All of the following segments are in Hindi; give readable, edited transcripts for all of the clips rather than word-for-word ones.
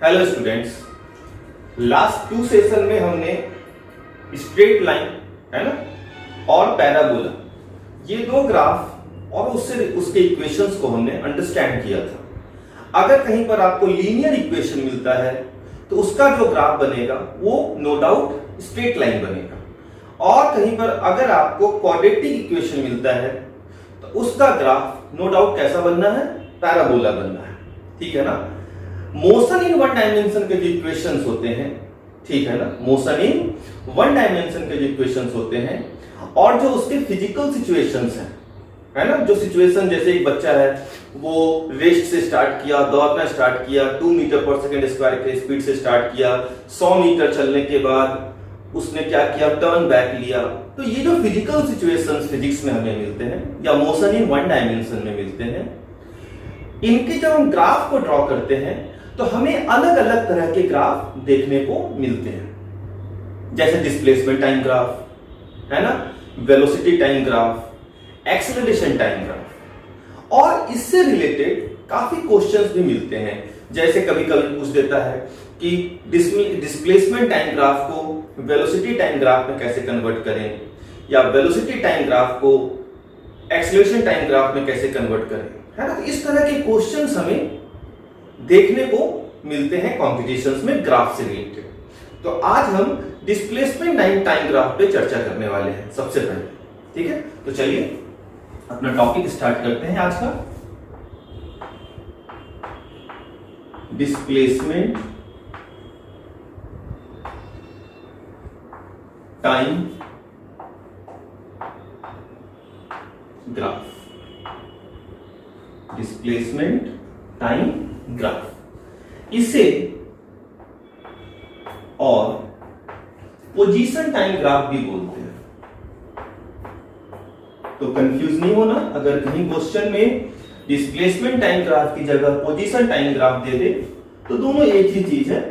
हेलो स्टूडेंट्स, लास्ट 2 सेशन में हमने स्ट्रेट लाइन है ना और पैराबोला ये 2 ग्राफ और उससे उसके इक्वेशंस को हमने अंडरस्टैंड किया था। अगर कहीं पर आपको लीनियर इक्वेशन मिलता है तो उसका जो ग्राफ बनेगा वो नो डाउट स्ट्रेट लाइन बनेगा, और कहीं पर अगर आपको क्वाड्रेटिक इक्वेशन मिलता है तो उसका ग्राफ नो डाउट कैसा बनना है, पैराबोला बनना है। ठीक है ना। मोशन इन 1 डायमेंशन के जो इक्वेशंस होते हैं, ठीक है ना, मोशन इन 1 डायमेंशन के जो इक्वेशंस होते हैं और जो उसके फिजिकल सिचुएशंस हैं, है ना, जो सिचुएशन जैसे एक बच्चा है वो रेस्ट से स्टार्ट किया, दौड़ना स्टार्ट किया, 2 मीटर पर सेकंड स्क्वायर के स्पीड से स्टार्ट किया, 100 मीटर चलने के बाद उसने क्या किया, टर्न बैक लिया। तो ये जो फिजिकल सिचुएशंस फिजिक्स में हमें मिलते हैं या मोशन इन 1 डायमेंशन में मिलते हैं, इनके जब हम ग्राफ को ड्रॉ करते हैं तो हमें अलग अलग तरह के ग्राफ देखने को मिलते हैं, जैसे डिस्प्लेसमेंट टाइम ग्राफ है ना, velocity time graph, acceleration time graph, और इससे रिलेटेड काफी क्वेश्चंस भी मिलते हैं। जैसे कभी कभी पूछ देता है कि डिस्प्लेसमेंट टाइम ग्राफ को वेलोसिटी टाइम ग्राफ में कैसे कन्वर्ट करें, या वेलोसिटी टाइम ग्राफ को एक्सेलरेशन टाइम ग्राफ में कैसे कन्वर्ट करें, है ना। तो इस तरह के क्वेश्चंस हमें देखने को मिलते हैं कॉम्पिटिशन्स में ग्राफ से रिलेटेड। तो आज हम डिस्प्लेसमेंट टाइम ग्राफ पे चर्चा करने वाले हैं सबसे पहले। ठीक है, तो चलिए अपना टॉपिक स्टार्ट करते हैं आज का। Displacement time graph, displacement time graph, इसे और पोजीशन टाइम ग्राफ भी बोलते हैं। तो कंफ्यूज नहीं होना, अगर कहीं क्वेश्चन में डिस्प्लेसमेंट टाइम ग्राफ की जगह पोजीशन टाइम ग्राफ दे दे तो दोनों एक ही चीज है,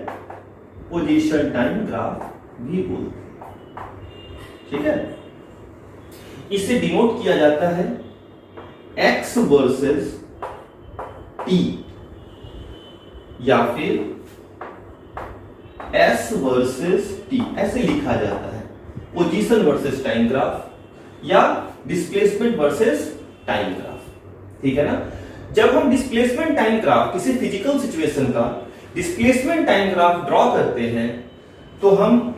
पोजीशन टाइम ग्राफ भी बोलते हैं। ठीक है, इसे डिनोट किया जाता है x वर्सेस t या फिर s वर्सेस t, ऐसे लिखा जाता है, पोजीशन वर्सेस टाइम ग्राफ या डिस्प्लेसमेंट वर्सेस टाइम ग्राफ। ठीक है ना। जब हम डिस्प्लेसमेंट टाइम ग्राफ, किसी फिजिकल सिचुएशन का डिस्प्लेसमेंट टाइम ग्राफ ड्रॉ करते हैं तो हम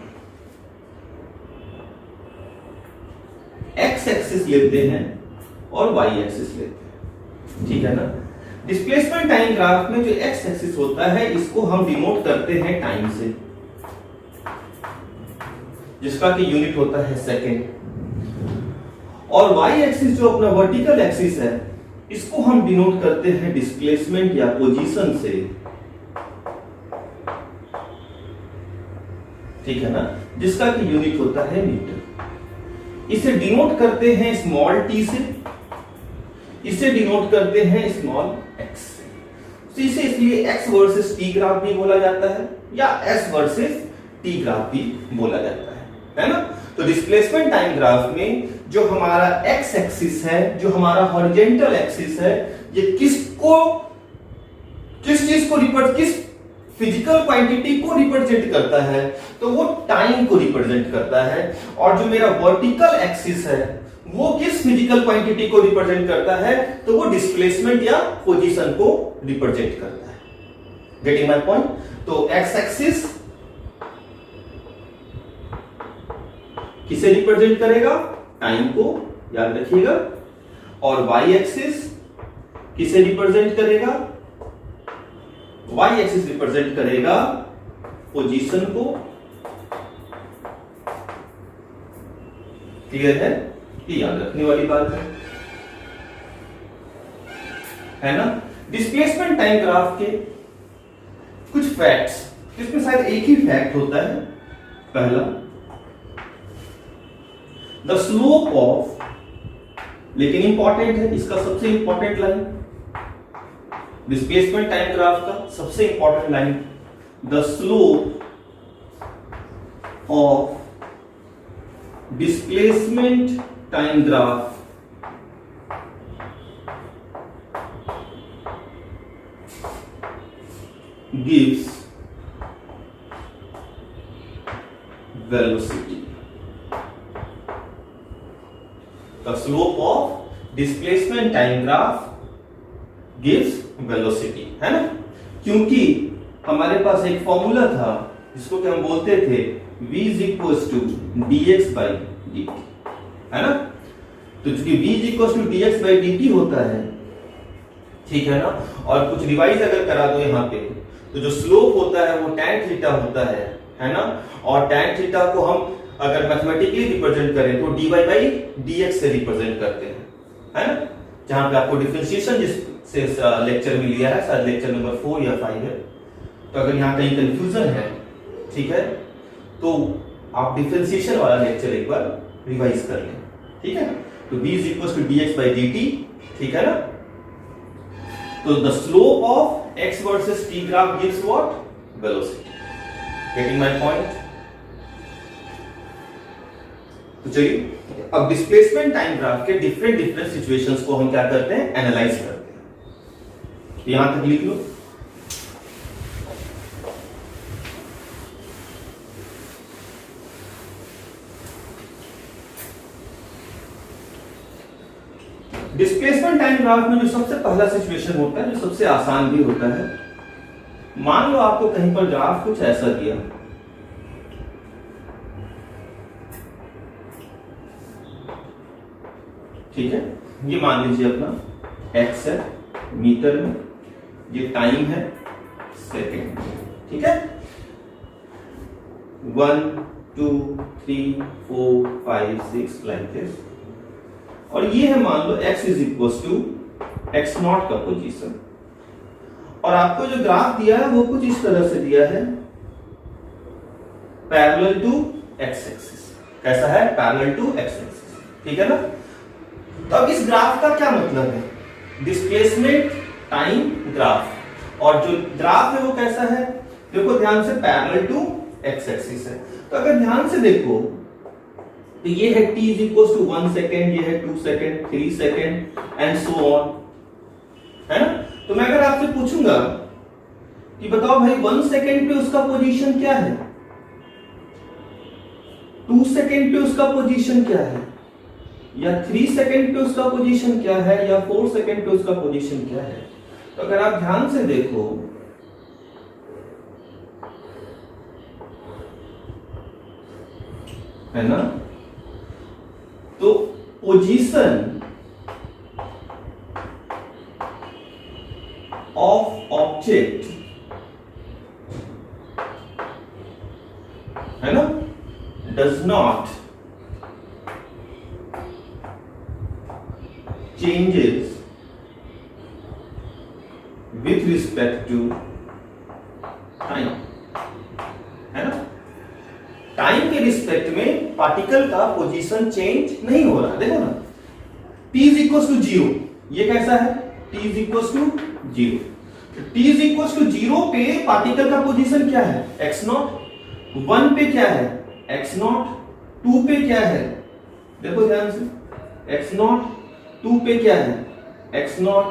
x एक्सिस लेते हैं और y एक्सिस लेते हैं। ठीक है ना। डिस्प्लेसमेंट टाइम ग्राफ में जो x एक्सिस होता है इसको हम डिनोट करते हैं टाइम से, जिसका कि यूनिट होता है सेकेंड, और y एक्सिस जो अपना वर्टिकल एक्सिस है इसको हम डिनोट करते हैं डिस्प्लेसमेंट या पोजीशन से। ठीक है ना, जिसका कि यूनिट होता है मीटर। इसे डिनोट करते हैं स्मॉल t से, इसे डिनोट करते हैं स्मॉल x से। तो इसे इसलिए x वर्सेस t ग्राफ भी बोला जाता है या s वर्सेस t ग्राफ भी बोला जाता है ना। तो डिस्प्लेसमेंट टाइम ग्राफ में जो हमारा x एक्सिस है, जो हमारा हॉरिजॉन्टल एक्सिस है, ये किस चीज को किस फिजिकल क्वांटिटी को रिप्रेजेंट करता है, तो वो टाइम को रिप्रेजेंट करता है। और जो मेरा वर्टिकल एक्सिस है वो किस फिजिकल क्वांटिटी को रिप्रेजेंट करता है, तो वो डिस्प्लेसमेंट या पोजीशन को रिप्रेजेंट करता है। Getting my point. तो एक्स एक्सिस किसे रिप्रेजेंट करेगा, टाइम को, याद रखिएगा, और वाई एक्सिस किसे रिप्रेजेंट करेगा, वाई एक्सिस रिप्रेजेंट करेगा पोजीशन को। क्लियर है, ये याद रखने वाली बात है ना। डिस्प्लेसमेंट टाइम ग्राफ के कुछ फैक्ट्स, जिसमें शायद एक ही फैक्ट होता है। पहला, द स्लोप ऑफ, लेकिन इंपॉर्टेंट है, इसका सबसे important line, displacement time graph का सबसे important line, the slope of displacement time graph gives velocity. The slope of displacement time graph gives velocity, है ना? क्योंकि हमारे पास एक फॉर्मूला था जिसको कि हम बोलते थे v is equals to dx by dt, है ना? तो चूंकि v is equals to dx by dt होता है, ठीक है ना? और कुछ रिवाइज अगर करा दो यहाँ पे, तो जो स्लोप होता है वो tan थीटा होता है ना? और tan थीटा को हम अगर मैथमेटिकली रिप्रेजेंट करें तो dy by dx से रिप्रेजेंट करते हैं, है ना? जहां पे आपको डिफरेंशिएशन जिससे लेक्चर में लिया है, शायद लेक्चर नंबर 4 या 5 है, तो अगर यहाँ कहीं कंफ्यूजन है, ठीक है, तो आप डिफरेंशिएशन वाला लेक्चर एक बार रिवाइज कर लें, ठीक है ना? तो v is equals to dx by dt, ठीक है ना? तो the slope of x versus t graph gives what? Velocity. Getting my point? तो चलिए अब डिस्प्लेसमेंट टाइम ग्राफ के डिफरेंट सिचुएशंस को हम क्या करते हैं, एनालाइज करते हैं। यहां तक लिख लो। डिस्प्लेसमेंट टाइम ग्राफ में जो सबसे पहला सिचुएशन होता है, जो सबसे आसान भी होता है, मान लो आपको कहीं पर ग्राफ कुछ ऐसा दिया, ठीक है, ये मान लीजिए अपना x है मीटर में, ये टाइम है सेकेंड, ठीक है, 1 2 3 4 5 6 लाइक दिस, और ये है मान लो x is equal to x not का पोजीशन, और आपको जो ग्राफ दिया है वो कुछ इस तरह से दिया है, पैरेलल टू x एक्सिस। कैसा है? पैरेलल टू x एक्सिस, ठीक है ना? तो अब इस ग्राफ का क्या मतलब है? डिस्प्लेसमेंट टाइम ग्राफ, और जो ग्राफ है वो कैसा है? देखो ध्यान से, पैरेलल टू x एक्सिस है। तो अगर ध्यान से देखो तो ये है t is equal to 1 second, ये है 2 second, 3 second and so on, है ना? तो मैं अगर आपसे पूछूंगा कि बताओ भाई 1 सेकेंड पे उसका पोजीशन क्या है, 2 सेकेंड पे उसका पोजीशन क्या है, या 3 सेकेंड पे उसका पोजीशन क्या है, या 4 सेकेंड पे उसका पोजीशन क्या है? तो अगर आप ध्यान से देखो है ना, तो पोजीशन ऑफ ऑब्जेक्ट, है ना, does not changes with respect to time, है ना? टाइम के रिस्पेक्ट में पार्टिकल का पोजीशन चेंज नहीं हो रहा। देखो ना, t इज इक्वल टू 0, ये कैसा है? t is equal to 0, t is equal to 0 पे पार्टिकल का पोजीशन क्या है? x not. 1 पे क्या है? x not. 2 पे क्या है? देखो ध्यान से, x नॉट। 2 पे क्या है? x not.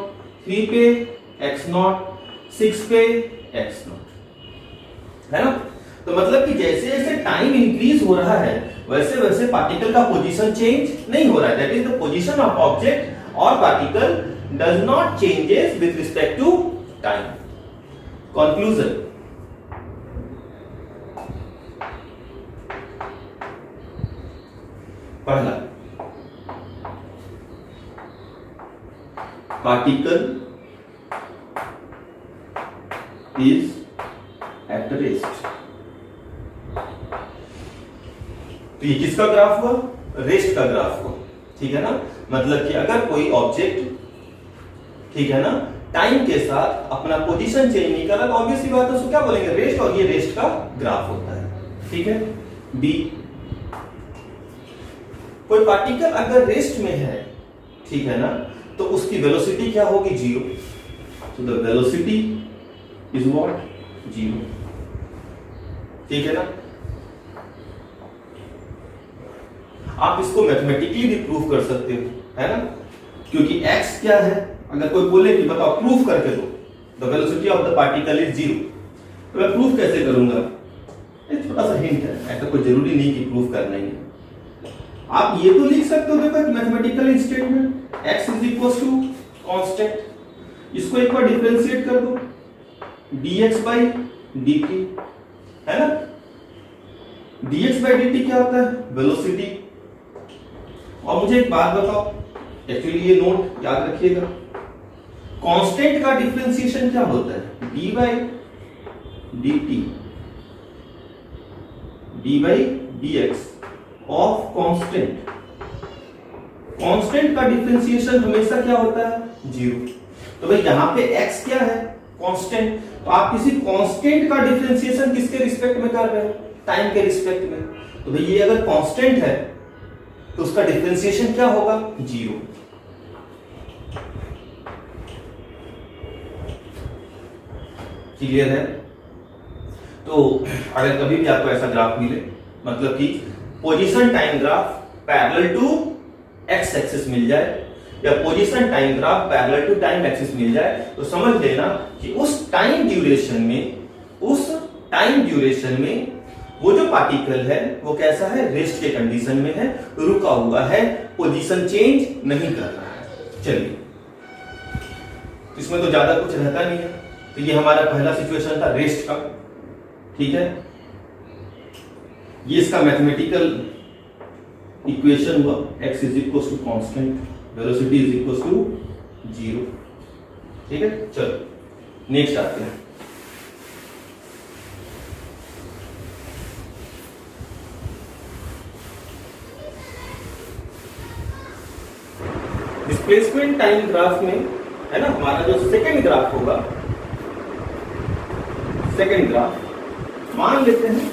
3 पे x नॉट। 6 पे x नॉट, है ना? तो मतलब कि जैसे जैसे टाइम इंक्रीज हो रहा है वैसे वैसे पार्टिकल का पोजीशन चेंज नहीं हो रहा है। That is the position of object और particle does not changes with respect to time. Conclusion, पहला, particle is at rest। तो ये किसका ग्राफ हुआ? रेस्ट का ग्राफ हुआ, ठीक है ना? मतलब कि अगर कोई ऑब्जेक्ट, ठीक है ना, टाइम के साथ अपना पोजीशन चेंज नहीं कर रहा तो ऑब्वियसली बात है उसको क्या बोलेंगे? रेस्ट, और ये रेस्ट का ग्राफ होता है, ठीक है। बी, कोई पार्टिकल अगर रेस्ट में है, ठीक है ना, तो उसकी वेलोसिटी क्या होगी? 0। तो द वेलोसिटी इज व्हाट? 0, ठीक है ना? आप इसको मैथमेटिकली भी प्रूव कर सकते हो, है ना? क्योंकि x क्या है? अगर कोई बोले कि बताओ प्रूफ करके दो the velocity of the particle is 0, तो मैं प्रूफ कैसे करूंगा? एक छोटा सा हिंट है, ऐसा कोई जरूरी नहीं कि प्रूफ करना ही है। आप ये तो लिख सकते हो, देखो mathematical statement x is equal to constant, इसको एक बार डिफरेंशिएट कर दो dx बाई dt, है ना। dx बाई dt क्या होता है? वेलोसिटी। और मुझे एक बात बताओ, एक्चुअली ये नोट याद रखिएगा, कांस्टेंट का डिफरेंशिएशन क्या होता है? d by dt, d by dx of constant. Constant का डिफरेंशिएशन हमेशा क्या होता है? 0। तो भाई यहां पे x क्या है? कांस्टेंट। तो आप किसी कांस्टेंट का डिफरेंशिएशन किसके रिस्पेक्ट में कर रहे हो? टाइम के रिस्पेक्ट में। तो भाई ये अगर कांस्टेंट है तो उसका डिफरेंशिएशन क्या होगा? 0। क्लियर है? तो अगर कभी भी आपको ऐसा ग्राफ मिले, मतलब कि position time graph parallel to x axis मिल जाए या position time graph parallel to time axis मिल जाए, तो समझ लेना कि उस टाइम ड्यूरेशन में वो जो पार्टिकल है वो कैसा है? रेस्ट के कंडीशन में है, रुका हुआ है, पोजीशन चेंज नहीं कर रहा है। चलिए, इसमें तो ज्यादा कुछ रहता नहीं है। तो ये हमारा पहला सिचुएशन था रेस्ट का, ठीक है। ये इसका मैथमेटिकल इक्वेशन हुआ, x is equal to constant, velocity is equal to 0, ठीक है। चलो नेक्स्ट आते हैं। डिस्प्लेसमेंट टाइम ग्राफ में, है ना, हमारा जो सेकेंड ग्राफ होगा, सेकेंड ग्राफ मान लेते हैं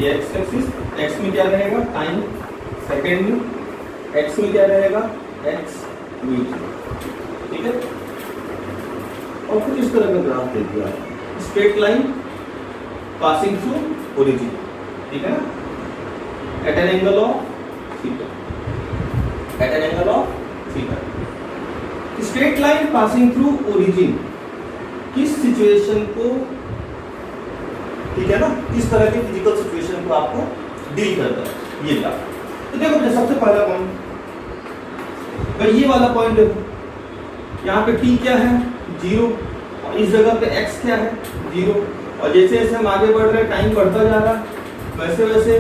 ये एक्स एक्सिस, एक्स में क्या रहेगा? टाइम, सेकेंड में एक्स में क्या रहेगा? एक्स मीटर, ठीक है। और कुछ इस तरह का ग्राफ दे दिया, straight line passing through origin, ठीक है ना, at an angle of theta, at an angle of theta. Straight line passing through origin किस सिचुएशन को, ठीक है ना, किस तरह के फिजिकल सिचुएशन को आपको डील करता है, ये ग्राफ। तो देखो सबसे पहला पॉइंट, भाई ये वाला पॉइंट देखो, यहाँ पे t क्या है? 0, और इस जगह पे x क्या है? 0। और जैसे जैसे हम आगे बढ़ रहे हैं, टाइम बढ़ता जा रहा है, वैसे वैसे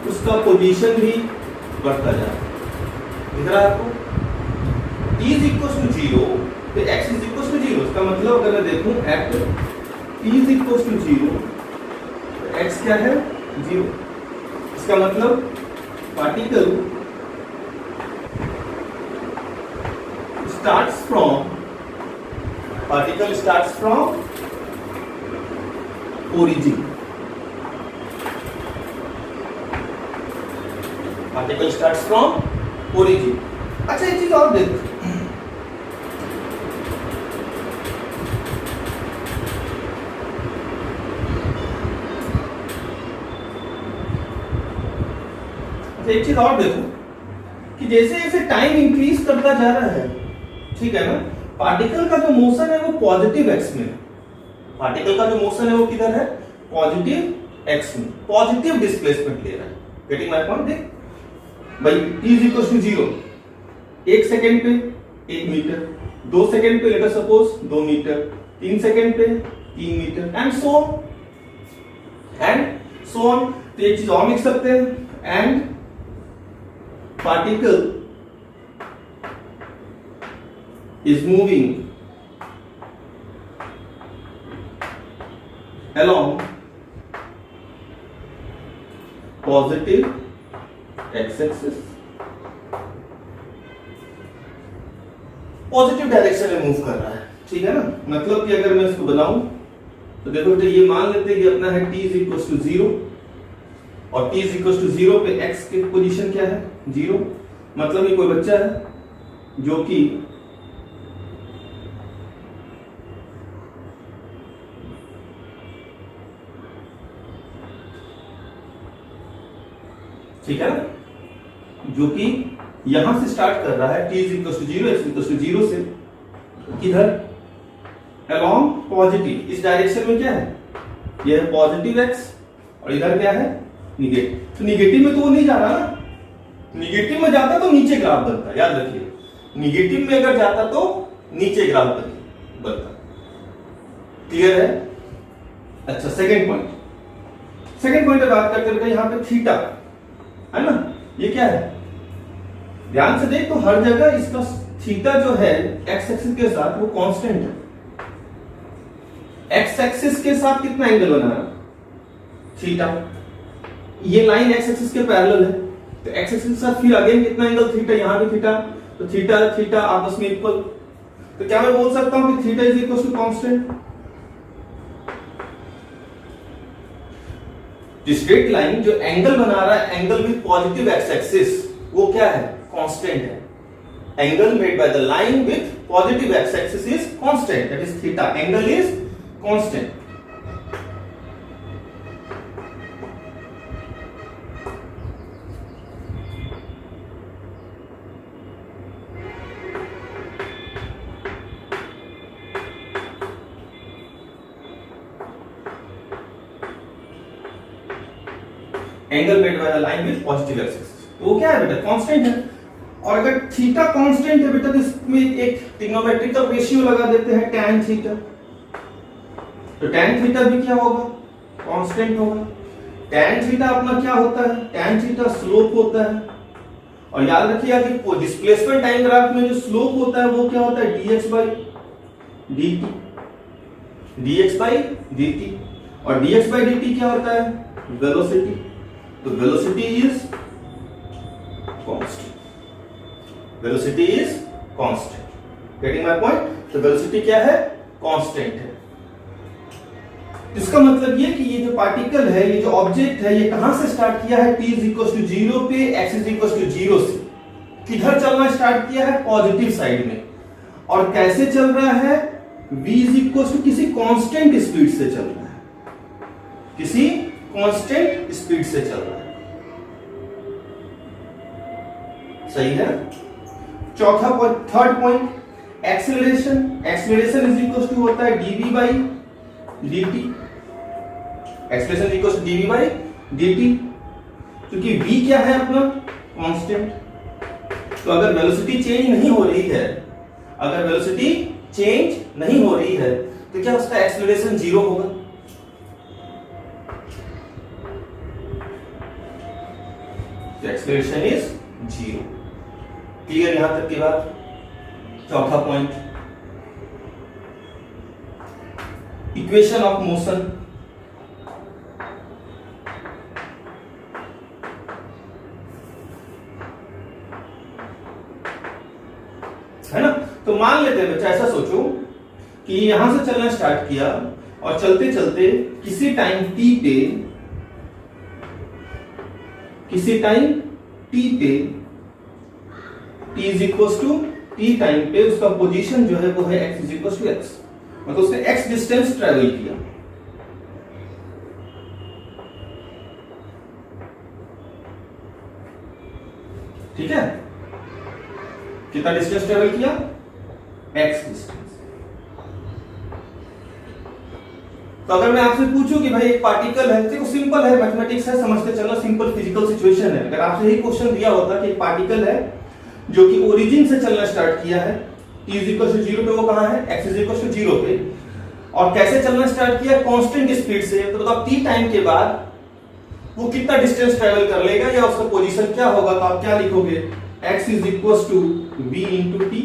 उसका पोजीशन भी बढ़ता जा रहा है। दिख रहा है आपको? t इज इक्वल टू 0 तो x इज इक्वल टू 0, इसका मतलब अगर मैं देखूं at t is equal to 0 तो x क्या है? 0। इसका मतलब particle starts from origin, particle starts from origin. अच्छा एक चीज और देखो, एक चीज और देखो कि जैसे जैसे टाइम इंक्रीज करता जा रहा है, ठीक है ना, पार्टिकल का जो मोशन है वो पॉजिटिव एक्स में, पार्टिकल का जो मोशन है वो किधर है? पॉजिटिव एक्स में, पॉजिटिव डिस्प्लेसमेंट ले रहा है। Getting my point? देख भाई t is equal to 0, 1 second पे 1 मीटर, 2 सेकंड पे let us suppose 2 metre, 3 second पे 3 मीटर, एंड सो ऑन। तो एक चीज और लिख सकते हैं, and particle is moving along positive x-axis, positive direction में मूव कर रहा है, ठीक है ना। मतलब कि अगर मैं इसको बनाऊं तो देखो बेटा, ये मान लेते हैं कि अपना है t इज इक्वल टू 0 और t इज इक्वल टू 0 पे x की पोजीशन क्या है? 0। मतलब ये कोई बच्चा है जो कि ठीक है ना, जो कि यहां से स्टार्ट कर रहा है, t is equal to 0, x equal to 0 से किधर? अलोंग पॉजिटिव, इस डायरेक्शन में क्या है, ये है पॉजिटिव एक्स और इधर क्या है निगेटिव। तो निगेटिव में तो वो नहीं जा रहा ना, निगेटिव में जाता तो नीचे ग्राफ बनता, याद रखिए निगेटिव में अगर जाता तो नीचे ग्राफ बनता। क्लियर है? अच्छा सेकंड पॉइंट पे बात करते हैं, यहां पे थीटा है ना, ये क्या है, ध्यान से देख तो हर जगह इसका थीटा जो है एक्स एक्सिस के साथ वो कांस्टेंट है। एक्स एक्सिस के साथ कितना एंगल बना रहा, थीटा, ये लाइन एक्स एक्सिस के पैरेलल है, तो एक्स एक्सिस के साथ फिर अगेन कितना एंगल थीटा, यहां भी थीटा, तो थीटा थीटा आपस में इक्वल। तो क्या मैं बोल सकता हूं कि theta is equal to constant. Straight line जो एंगल बना रहा है, angle with positive x axis, वो क्या है, कांस्टेंट है। Angle made by the line with positive x axis is constant, that is theta, angle is constant. Angle made by the line with positive axis, तो वो क्या है बेटा, कांस्टेंट है। और अगर थीटा कांस्टेंट है बेटा तो इसमें एक ट्रिग्नोमेट्रिकल रेशियो लगा देते हैं tan थीटा, तो tan थीटा भी क्या होगा, कांस्टेंट होगा। tan थीटा अपना क्या होता है, tan थीटा स्लोप होता है। और याद रखिएगा कि डिस्प्लेसमेंट टाइम ग्राफ में जो स्लोप होता है वो क्या होता है, dx by dt, और dx by dt क्या होता है, वेलोसिटी। तो velocity is constant, velocity is constant, getting my point. तो वेलोसिटी क्या है, कांस्टेंट है। इसका मतलब ये कि ये जो पार्टिकल है, ये जो ऑब्जेक्ट है, ये कहां से स्टार्ट किया है, t इज 0 पे, x इज 0 से किधर चलना स्टार्ट किया है, पॉजिटिव साइड में। और कैसे चल रहा है, v इज किसी कांस्टेंट स्पीड से चल रहा है, किसी कांस्टेंट स्पीड से चल रहा है। सही है। चौथा point, third point, acceleration. Acceleration is equal to होता है dv by dt, acceleration is equal to dv by dt, क्योंकि v क्या है अपना, कांस्टेंट। तो अगर वेलोसिटी चेंज नहीं हो रही है, अगर वेलोसिटी चेंज नहीं हो रही है तो क्या उसका एक्सेलरेशन 0 होगा। Acceleration is 0। क्लियर यहां तक की बात। चौथा पॉइंट, इक्वेशन ऑफ मोशन। है ना, तो मान लेते हैं बच्चा, ऐसा सोचो कि यहां से चलना स्टार्ट किया और चलते चलते किसी टाइम t पे, किसी टाइम t पे, t is equal to t time पे उसका पोजीशन जो है वो है x is equal to x, मतलब उसने x डिस्टेंस ट्रेवल किया। ठीक है, कितना डिस्टेंस ट्रेवल किया, x डिस्टेंस। तो अगर मैं आपसे पूछूं कि भाई एक पार्टिकल है, देखो सिंपल है, मैथमेटिक्स है, समझते चलना, सिंपल फिजिकल सिचुएशन है। अगर आपसे यही क्वेश्चन दिया होता कि एक पार्टिकल है जो कि ओरिजिन से चलना स्टार्ट किया है, t इज इक्वल टू 0 पे, वो कहां है, x इज इक्वल टू 0 पे, और कैसे चलना स्टार्ट किया, कांस्टेंट स्पीड से, तो बताओ t टाइम के बाद वो कितना डिस्टेंस ट्रेवल कर लेगा या उसका पोजीशन क्या होगा। तो आप क्या लिखोगे, x is equal to v into t,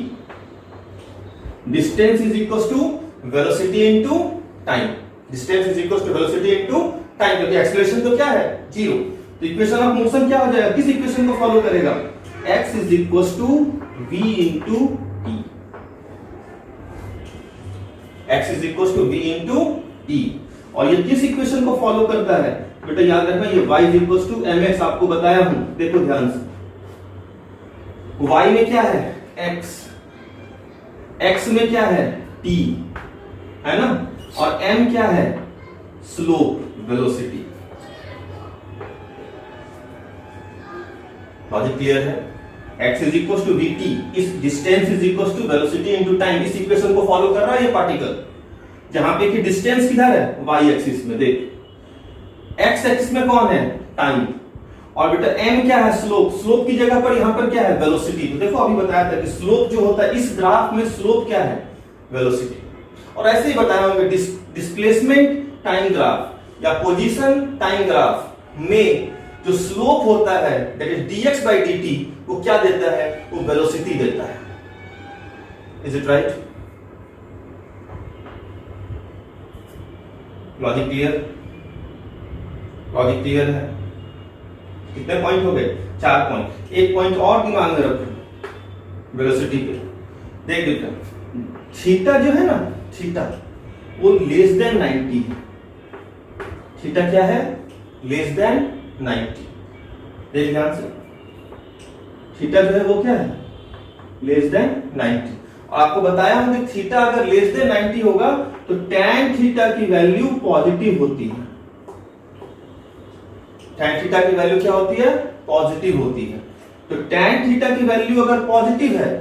distance is equal to velocity into time, distance is equal to velocity into time, क्योंकि एक्सेलरेशन तो क्या है, 0। तो इक्वेशन ऑफ मोशन क्या हो जाएगा, किस इक्वेशन को फॉलो करेगा, x is equal to v into t, x is equal to v into t. और ये किस इक्वेशन को फॉलो करता है बेटा, याद रखना ये y is equal to mx, आपको बताया हूं, देखो ध्यान से, y में क्या है, x, x में क्या है, t, है ना, और m क्या है, स्लोप, वेलोसिटी। लॉजिक क्लियर है। x is equal to vt, इस distance is equal to velocity into time, इस इक्वेशन को फॉलो कर रहा है ये पार्टिकल। जहां पे कि डिस्टेंस किधर है, वाई एक्सिस में। देख एक्स एक्सिस में कौन है, टाइम, और बेटा एम क्या है, स्लोप। स्लोप की जगह पर यहां पर क्या है, वेलोसिटी। तो देखो अभी बताया था कि स्लोप जो होता है इस ग्राफ में, स्लोप क्या है, वेलोसिटी। और ऐसे ही बताया होगा डिस्प्लेसमेंट टाइम ग्राफ या पोजीशन टाइम ग्राफ में जो स्लोप होता है that is dx by dt, वो क्या देता है, वो वेलोसिटी देता है। Is it right? Logic clear? Logic clear है? कितने पॉइंट हो गए, 4 पॉइंट। एक पॉइंट और दिमाग में रखो वेलोसिटी पे। देख बेटा थीटा जो है ना, थीटा वो लेस देन 90 है। थीटा क्या है, लेस देन 90। देख ध्यान से, थीटा जो है वो क्या है, लेस देन 90। और आपको बताया हूं कि थीटा अगर लेस देन 90 होगा तो tan थीटा की वैल्यू पॉजिटिव होती है। tan थीटा की वैल्यू क्या होती है, पॉजिटिव होती है। तो tan थीटा की वैल्यू अगर पॉजिटिव है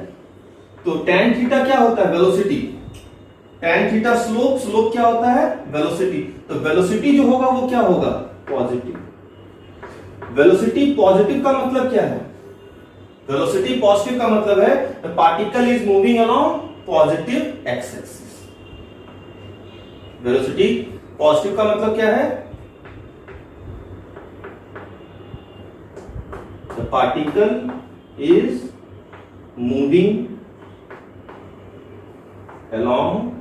तो tan थीटा क्या होता है, velocity. tan theta slope, slope क्या होता है, वेलोसिटी। तो वेलोसिटी जो होगा वो क्या होगा, पॉजिटिव। वेलोसिटी पॉजिटिव का मतलब क्या है, वेलोसिटी पॉजिटिव का मतलब है the particle is moving along positive x axis. Velocity positive का मतलब क्या है, the particle is moving along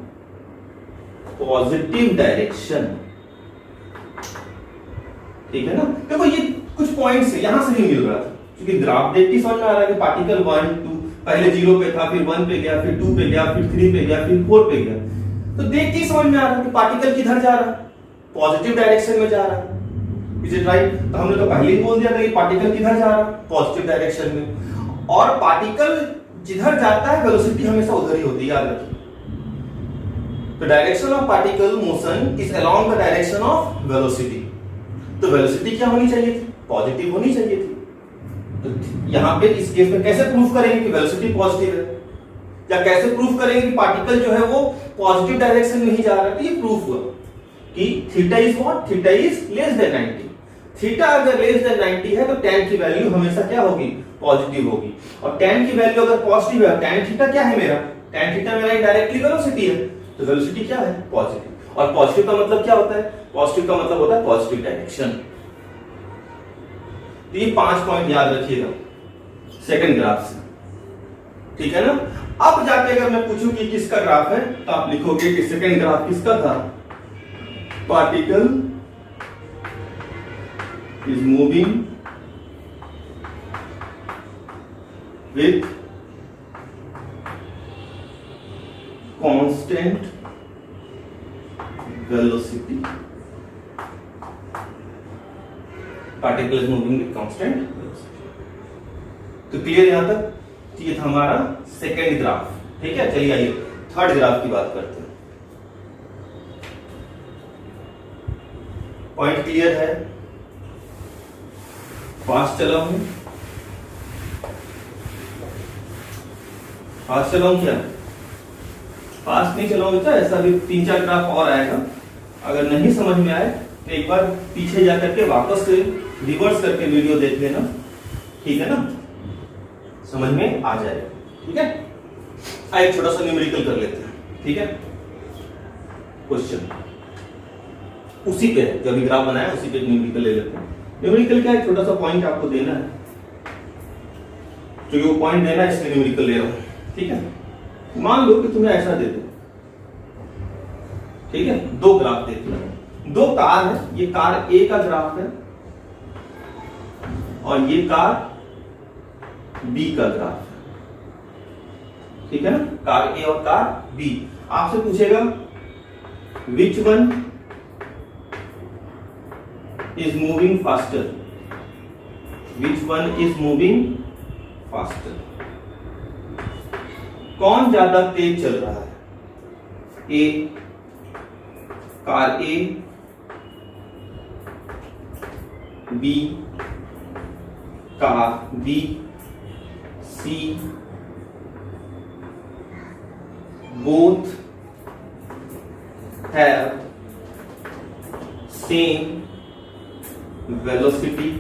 positive direction. ठीक है ना। देखो ये कुछ पॉइंट्स यहां से नहीं मिल रहा था, क्योंकि ग्राफ देख के समझ में आ रहा है कि पार्टिकल 1 2 पहले 0 पे था, फिर 1 पे गया, फिर 2 पे गया, फिर 3 पे गया, फिर 4 पे गया। तो देख के समझ में आ रहा है कि पार्टिकल किधर जा रहा है, पॉजिटिव डायरेक्शन में जा रहा है। Is it right? तो हमने तो पहले ही बोल दिया था कि पार्टिकल किधर जा रहा है, पॉजिटिव डायरेक्शन में। और पार्टिकल जिधर जाता है वेलोसिटी हमेशा उधर ही होती है, याद रखिए। The direction of particle motion is along the direction of velocity. तो वेलोसिटी क्या होनी चाहिए थी, पॉजिटिव होनी चाहिए थी। तो यहां पे इस केस में कैसे प्रूफ करेंगे कि वेलोसिटी पॉजिटिव है, या कैसे प्रूफ करेंगे कि पार्टिकल जो है वो पॉजिटिव डायरेक्शन में ही जा रहा है। तो ये प्रूफ हुआ कि theta is what, theta is less than 90। Theta अगर लेस देन 90 है तो tan की वैल्यू हमेशा क्या होगी, पॉजिटिव होगी। और tan की वैल्यू अगर पॉजिटिव है, tan थीटा क्या है मेरा, tan थीटा मेरा डायरेक्टली वेलोसिटी है, तो वेलोसिटी क्या है, पॉजिटिव। और पॉजिटिव का मतलब क्या होता है, पॉजिटिव का मतलब होता है पॉजिटिव डायरेक्शन। तो ये 5 पॉइंट याद रखिएगा सेकंड ग्राफ से, ठीक है ना। अब जाके अगर मैं पूछूं कि किसका ग्राफ है, तो आप लिखोगे कि सेकंड ग्राफ किसका था, particle is moving with constant velocity. Particle is moving with constant velocity. तो क्लियर यहां तक? ये था हमारा सेकेंड ग्राफ। ठीक है, चलिए आइए थर्ड ग्राफ की बात करते हैं। पॉइंट क्लियर है? फास्ट चला हूं, फास्ट चलाऊं क्या, फास्ट नहीं चलाऊं बेटा, ऐसा भी 3-4 ग्राफ और आएगा। अगर नहीं समझ में आए तो एक बार पीछे जाकर के वापस से रिवर्स करके वीडियो देख लेना, ठीक है ना, समझ में आ जाएगा। ठीक है, आइए छोटा सा न्यूमेरिकल कर लेते हैं। ठीक है, क्वेश्चन उसी पे है, जो अभी ग्राफ बनाया उसी पे न्यूमेरिकल ले लेते हैं। न्यूमेरिकल क्या है, छोटा सा पॉइंट आपको देना है, क्योंकि वो पॉइंट देना है इसलिए न्यूमेरिकल ले रहा हूं। ठीक है, मान लो कि तुम्हें ऐसा दे दो, ठीक है, 2 ग्राफ देख लो, 2 कार है, ये कार ए का ग्राफ है और ये कार बी का ग्राफ है। ठीक है ना, कार ए और कार बी। आपसे पूछेगा which one is moving faster, which one is moving faster, कौन ज्यादा तेज चल रहा है, A car A, B car B, C both have same velocity.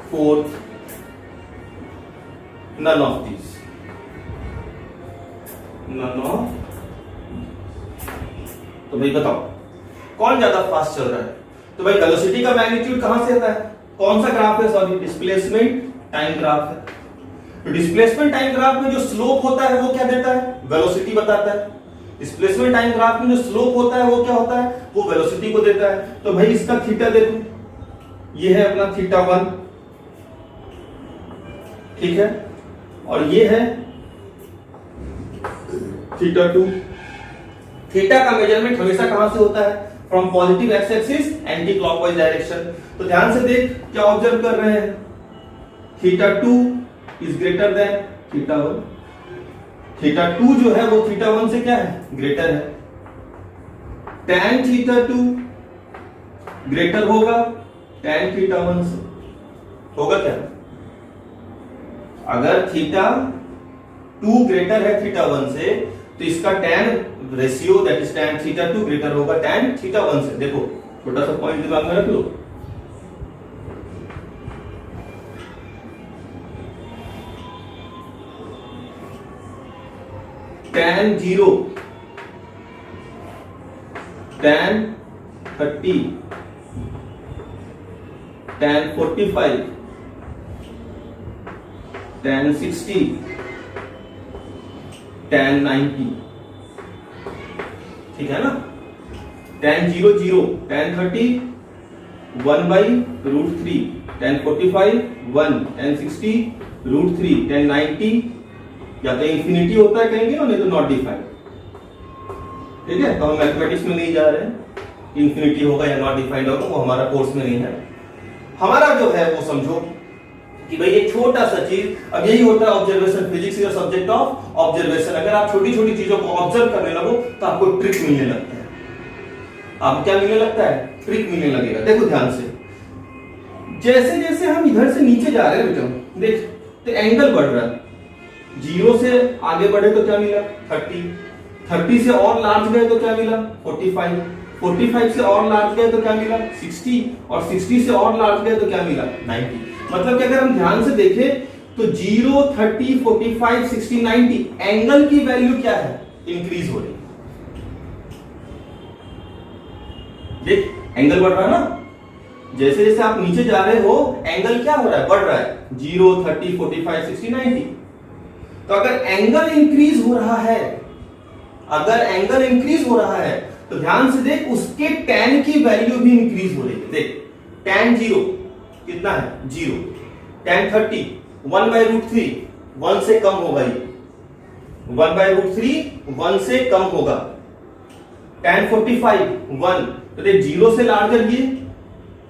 Fourth, none of these. None of. तो भाई बताओ कौन ज्यादा फास्ट चल रहा है? तो भाई वेलोसिटी का मैग्नीट्यूड कहां से आता है? कौन सा ग्राफ है? सॉरी, डिस्प्लेसमेंट टाइम ग्राफ है। तो डिस्प्लेसमेंट टाइम ग्राफ में जो स्लोप होता है वो क्या देता है? वेलोसिटी बताता है। डिस्प्लेसमेंट टाइम ग्राफ में जो स्लोप होता है वो क्या होता है? वो वेलोसिटी को देता है। तो भाई इसका थीटा देखो, ये है अपना थीटा 1, ठीक है, और ये है थीटा 2। थीटा का मेजरमेंट हमेशा कहां से होता है? From positive x axis anti clockwise direction. तो ध्यान से देख, क्या ऑब्जर्व कर रहे हैं? Theta 2 is greater than theta 1। Theta 2 जो है वो थीटा 1 से क्या है? ग्रेटर है। tan थीटा 2 ग्रेटर होगा tan थीटा 1 से। होगा क्या? अगर थीटा 2 ग्रेटर है थीटा 1 से तो इसका tan ratio that is tan theta 2 greater होगा tan थीटा 1 से। देखो छोटा सा पॉइंट दिमाग में रख लो। tan 0, tan 30, tan 45, tan 60, tan 90, ठीक है ना? tan 0 0, tan 30 1/√3, tan 45 1, tan 60 √3, tan 90 या तो इंफिनिटी होता है कहेंगे और नहीं तो नॉट डिफाइंड। ठीक है, तो हम मैथमेटिक्स में नहीं जा रहे हैं, इंफिनिटी होगा या नॉट डिफाइंड होगा वो हमारा कोर्स में नहीं है। हमारा जो है वो समझो कि भाई एक छोटा सा चीज, अब यही होता है observation. Physics is subject of observation. अगर आप छोटी छोटी चीजों को ऑब्जर्व करने लगो तो आपको ट्रिक मिलने लगता है। आपको क्या मिलने लगता है? ट्रिक मिलने लगेगा। देखो ध्यान से, जैसे जैसे हम इधर से नीचे जा रहे हैं बेटा, देख तो एंगल बढ़ रहा है। 0 से आगे बढ़े तो क्या मिला? 30, 30 से और लार्ज गए तो क्या मिला? 45, 45 से और लार्ज गए तो क्या मिला? 60, और 60 से और लार्ज गए तो क्या मिला? 90। मतलब कि अगर हम ध्यान से देखें तो 0, 30, 45, 60, 90 एंगल की वैल्यू क्या है? इंक्रीज हो रही है। देख एंगल बढ़ रहा है ना, जैसे जैसे आप नीचे जा रहे हो एंगल क्या हो रहा है? बढ़ रहा है। 0, 30, 45, 60, 90। तो अगर एंगल इंक्रीज हो रहा है, अगर एंगल इंक्रीज हो रहा है तो ध्यान से देख उसके tan की वैल्यू भी इंक्रीज हो रही है। देख tan 0 कितना है? 0। tan 30 1/√3, 1 से कम होगा ये, 1/√3 1 से कम होगा। tan 45 1, तो देख 0 से लार्जर ये,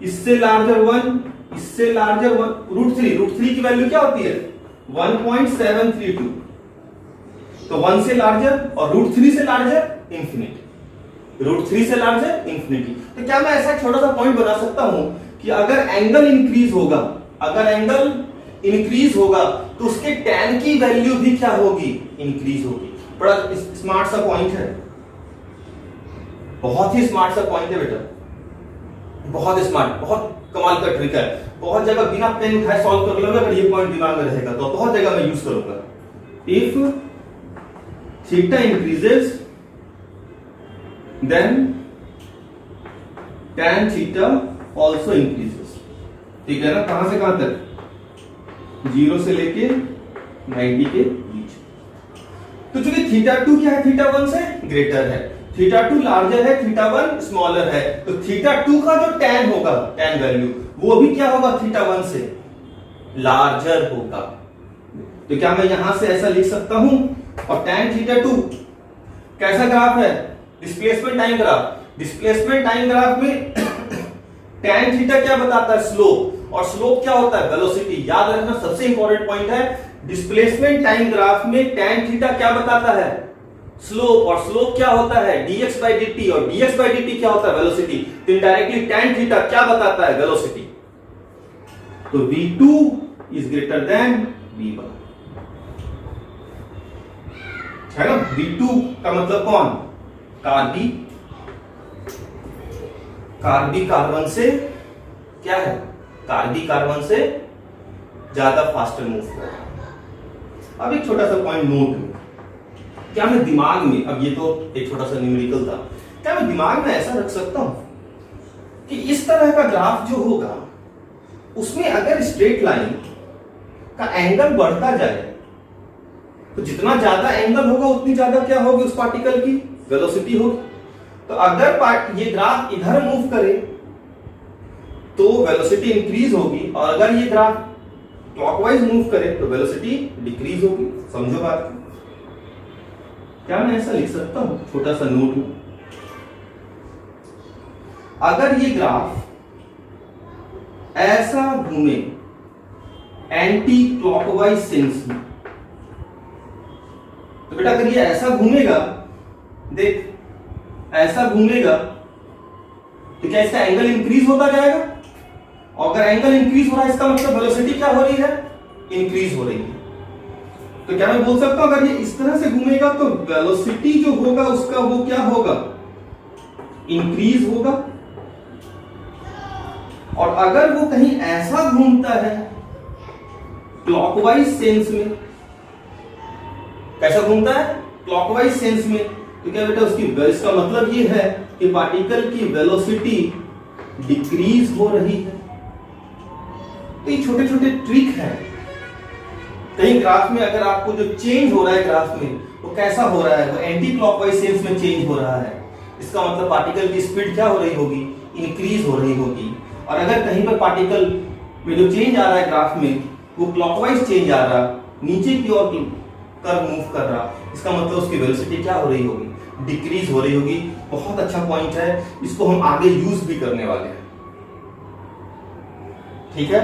इससे लार्जर 1, इससे लार्जर 1, √3, √3 की वैल्यू क्या होती है? 1.732। तो 1 से लार्जर और √3 से लार्जर इंफिनिटी, √3 से लार्जर इंफिनिटी। तो क्या मैं ऐसा छोटा सा पॉइंट बना सकता हूं कि अगर एंगल इंक्रीज होगा, अगर एंगल इंक्रीज होगा तो उसके tan की वैल्यू भी क्या होगी? इंक्रीज होगी। बड़ा स्मार्ट सा पॉइंट है, बहुत ही स्मार्ट सा पॉइंट है बेटा, बहुत स्मार्ट, बहुत कमाल का ट्रिक है। बहुत जगह बिना पेन उठाए सॉल्व कर लूंगा। अगर ये पॉइंट दिमाग में रहेगा तो बहुत जगह मैं यूज करूंगा। If theta increases then tan theta also increases. ठीक है ना? कहां से कहां तक? 0 से लेके 90 के बीच। तो चूंकि थीटा 2 क्या है? थीटा 1 से ग्रेटर है। थीटा 2 लार्जर है, थीटा 1 स्मॉलर है। तो थीटा 2 का जो tan होगा, tan वैल्यू, वो भी क्या होगा? थीटा 1 से लार्जर होगा। तो क्या मैं यहां से ऐसा लिख सकता हूं? और tan थीटा 2 कैसा ग्राफ है? Displacement time graph. Displacement time graph में tan थीटा क्या बताता है? स्लोप। और स्लोप क्या होता है? वेलोसिटी। याद रखना, सबसे इंपॉर्टेंट पॉइंट है, डिस्प्लेसमेंट टाइम ग्राफ में tan थीटा क्या बताता है? स्लोप। और स्लोप क्या होता है? dx/dt, और dx/dt क्या होता है? वेलोसिटी। तो इनडायरेक्टली tan थीटा क्या बताता है? वेलोसिटी। तो v2 is greater than v1। है ना। V2 का मतलब कौन, कार्बी, कार्बी कार्बन से क्या है, कार्बी कार्बन से ज्यादा फास्टर मूव कर रहा है। अब एक छोटा सा पॉइंट नोट में, क्या मैं दिमाग में, अब ये तो एक छोटा सा न्यूमेरिकल था, क्या मैं दिमाग में ऐसा रख सकता हूं कि इस तरह का ग्राफ जो होगा उसमें अगर स्ट्रेट लाइन का एंगल बढ़ता जाए तो जितना ज्यादा एंगल होगा उतनी ज्यादा क्या होगी उस पार्टिकल की वेलोसिटी होगी। तो अगर ये ग्राफ इधर मूव करे तो वेलोसिटी इंक्रीज होगी, और अगर ये ग्राफ क्लॉकवाइज मूव करे तो वेलोसिटी डिक्रीज होगी। समझो बात को। क्या मैं ऐसा लिख सकता हूं छोटा सा नोट में, अगर ये ग्राफ ऐसा घूमे एंटी क्लॉकवाइज सेंस में, तो बेटा अगर ये ऐसा घूमेगा, देख ऐसा घूमेगा, तो क्या इसका एंगल इंक्रीज होता जाएगा, और अगर एंगल इंक्रीज हो रहा है इसका मतलब वेलोसिटी क्या हो रही है, इंक्रीज हो रही है। तो क्या मैं बोल सकता हूं अगर ये इस तरह से घूमेगा तो वेलोसिटी जो होगा उसका वो क्या होगा, इंक्रीज होगा। और अगर वो कहीं ऐसा घूमता है क्लॉकवाइज सेंस में, कैसा घूमता है, क्लॉकवाइज सेंस में, तो क्या बेटा उसकी इसका मतलब ये है कि पार्टिकल की वेलोसिटी डिक्रीज हो रही है। तो ये छोटे छोटे ट्रिक है। कहीं ग्राफ में अगर आपको जो चेंज हो रहा है ग्राफ में वो कैसा हो रहा है, वो एंटी क्लॉकवाइज सेंस में चेंज हो रहा है, इसका मतलब पार्टिकल की स्पीड क्या हो रही होगी, इंक्रीज हो रही होगी। और अगर कहीं पर पार्टिकल में जो चेंज आ रहा है ग्राफ में वो क्लॉकवाइज चेंज आ रहा, नीचे की ओर कर्व मूव कर रहा, इसका मतलब उसकी वेलोसिटी क्या हो रही होगी, डिक्रीज हो रही होगी। बहुत अच्छा पॉइंट है, इसको हम आगे यूज भी करने वाले हैं। ठीक है,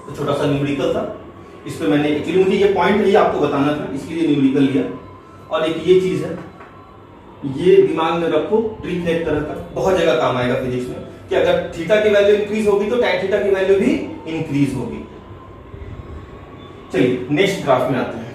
तो छोटा सा न्यूमेरिकल था, इस पे मैंने एक्चुअली मुझे ये पॉइंट ही आपको बताना था, इसलिए न्यूमेरिकल लिया। और एक ये चीज है, ये दिमाग में रखो, ट्रिक है एक तरह का, बहुत जगह काम आएगा फिजिक्स में, कि अगर थीटा की वैल्यू इंक्रीज होगी तो tan थीटा की वैल्यू भी इंक्रीज होगी। चलिए नेक्स्ट ग्राफ में आते हैं।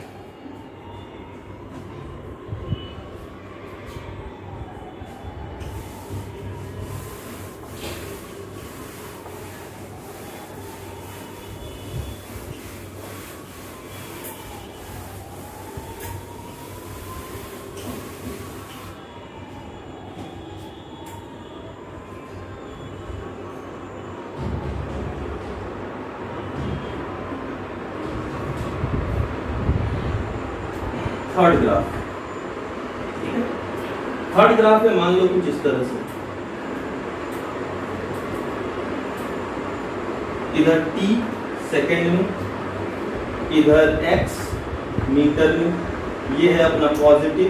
थर्ड ग्राफ, ठीक है। थर्ड ग्राफ में मान लो कुछ इस तरह से, इधर t सेकेंड में, इधर x मीटर में, ये है अपना पॉजिटिव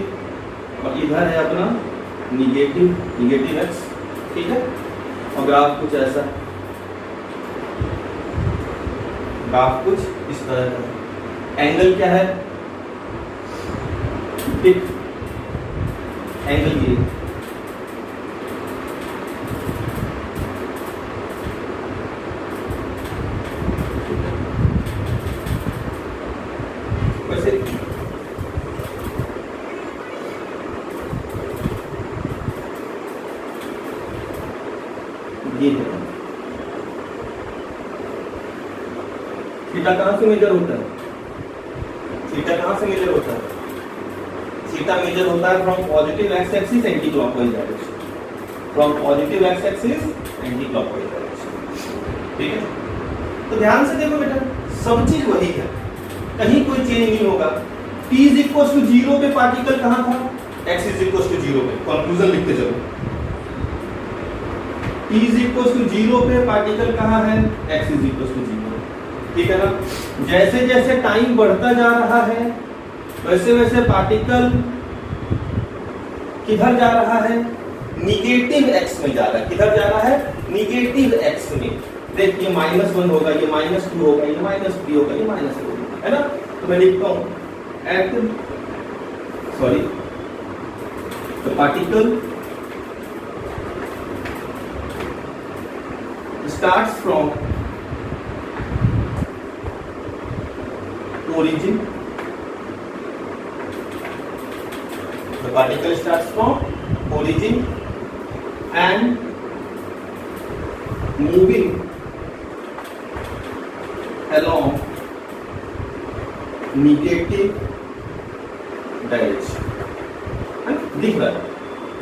और इधर है अपना निगेटिव x, ठीक है। और ग्राफ कुछ ऐसा, ग्राफ कुछ इस तरह का। एंगल क्या है, एंगल ये वैसे ये है। थीटा कहां से मेजर होता है, थीटा कहां से मेजर होता है, थीटा मेजर होता है from positive x axis anti clockwise direction, from positive x axis anti clockwise direction, ठीक है। तो ध्यान से देखो बेटा, सब चीज वही है, कहीं कोई चेंज नहीं होगा। t इज इक्वल टू 0 पे पार्टिकल कहां था, x इज इक्वल टू 0 पे, कंक्लूजन लिखते चलो। t इज इक्वल टू 0 पे पार्टिकल कहां है, x इज इक्वल टू 0, ठीक है ना। जैसे जैसे टाइम बढ़ता जा रहा है वैसे वैसे पार्टिकल किधर जा रहा है, निगेटिव x में जा रहा है। किधर जा रहा है, निगेटिव x में। देख ये -1 होगा, ये -2 होगा, ये -3 होगा, ये -4 होगा, है ना। तो मैं लिखता हूं the particle starts from origin The particle starts from origin and moving along negative direction. दिख रहा है,